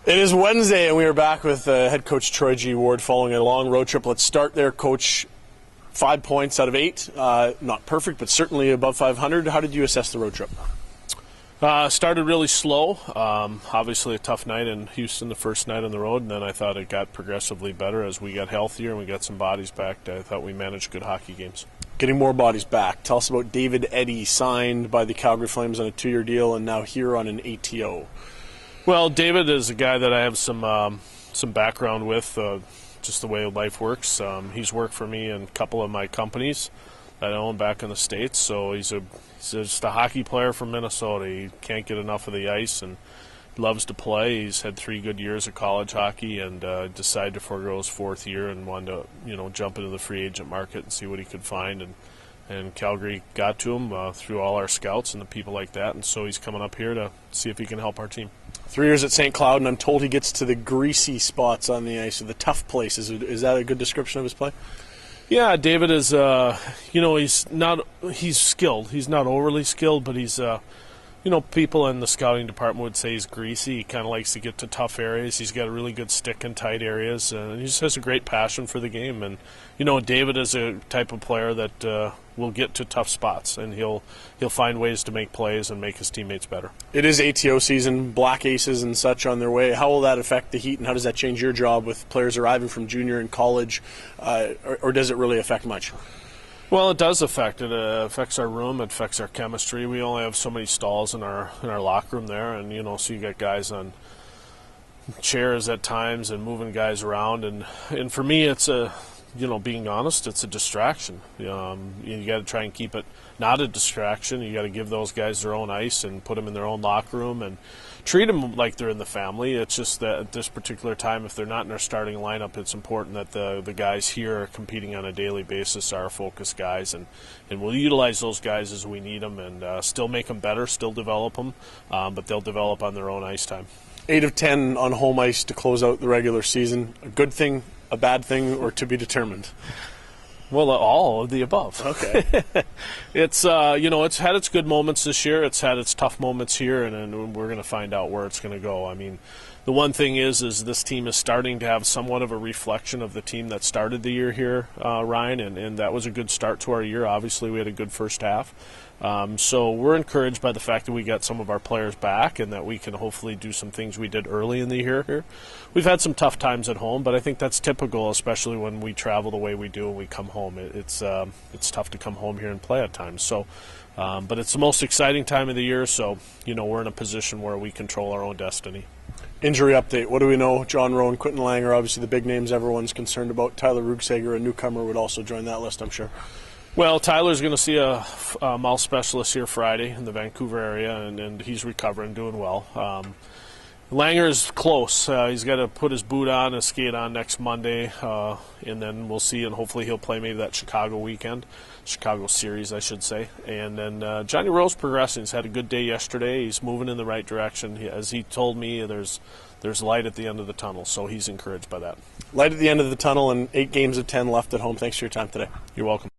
It is Wednesday, and we are back with head coach Troy G. Ward following a long road trip. Let's start there, Coach. 5 points out of 8. Not perfect, but certainly above 500. How did you assess the road trip? Started really slow. Obviously a tough night in Houston, the first night on the road, and then I thought it got progressively better as we got healthier and we got some bodies back. I thought we managed good hockey games. Getting more bodies back. Tell us about David Eddy, signed by the Calgary Flames on a 2-year deal and now here on an ATO. Well, David is a guy that I have some background with, just the way life works. He's worked for me in a couple of my companies that I own back in the States, so he's just a hockey player from Minnesota. He can't get enough of the ice and loves to play. He's had 3 good years of college hockey and decided to forego his 4th year and wanted to jump into the free agent market and see what he could find. And Calgary got to him through all our scouts and the people like that, and so he's coming up here to see if he can help our team. 3 years at St. Cloud, and I'm told he gets to the greasy spots on the ice, or the tough places. Is that a good description of his play? Yeah, David is, he's skilled. He's not overly skilled, but he's, people in the scouting department would say he's greasy. He kind of likes to get to tough areas. He's got a really good stick in tight areas, and he just has a great passion for the game. And, David is a type of player that will get to tough spots, and he'll find ways to make plays and make his teammates better. It is ATO season, Black Aces and such on their way. How will that affect the Heat, and how does that change your job with players arriving from junior and college, or does it really affect much? Well, it does affect. It affects our room. It affects our chemistry. We only have so many stalls in our locker room there, and so you got guys on chairs at times and moving guys around, and for me, it's being honest, it's a distraction. You got to try and keep it not a distraction. You got to give those guys their own ice and put them in their own locker room and treat them like they're in the family. It's just that at this particular time, if they're not in our starting lineup, it's important that the guys here are competing on a daily basis, are our focus guys, and we'll utilize those guys as we need them and still make them better, still develop them, but they'll develop on their own ice time. 8 of 10 on home ice to close out the regular season. A good thing, a bad thing, or to be determined? Well, all of the above. Okay. It's it's had its good moments this year. It's had its tough moments here, and we're going to find out where it's going to go. I mean, the one thing is this team is starting to have somewhat of a reflection of the team that started the year here, Ryan, and that was a good start to our year. Obviously, we had a good first half. So we're encouraged by the fact that we got some of our players back and that we can hopefully do some things we did early in the year here. We've had some tough times at home, but I think that's typical, especially when we travel the way we do and we come home. It's tough to come home here and play at times. So, but it's the most exciting time of the year, so we're in a position where we control our own destiny. Injury update. What do we know? John Rowe and Quentin Langer, obviously the big names everyone's concerned about. Tyler Rugsager, a newcomer, would also join that list, I'm sure. Well, Tyler's going to see a mouth specialist here Friday in the Vancouver area, and he's recovering, doing well. Langer's close. He's got to put his boot on and skate on next Monday, and then we'll see, and hopefully he'll play maybe that Chicago series, I should say. And then Johnny Rowe's progressing. He's had a good day yesterday. He's moving in the right direction. As he told me, there's light at the end of the tunnel, so he's encouraged by that. Light at the end of the tunnel and 8 games of 10 left at home. Thanks for your time today. You're welcome.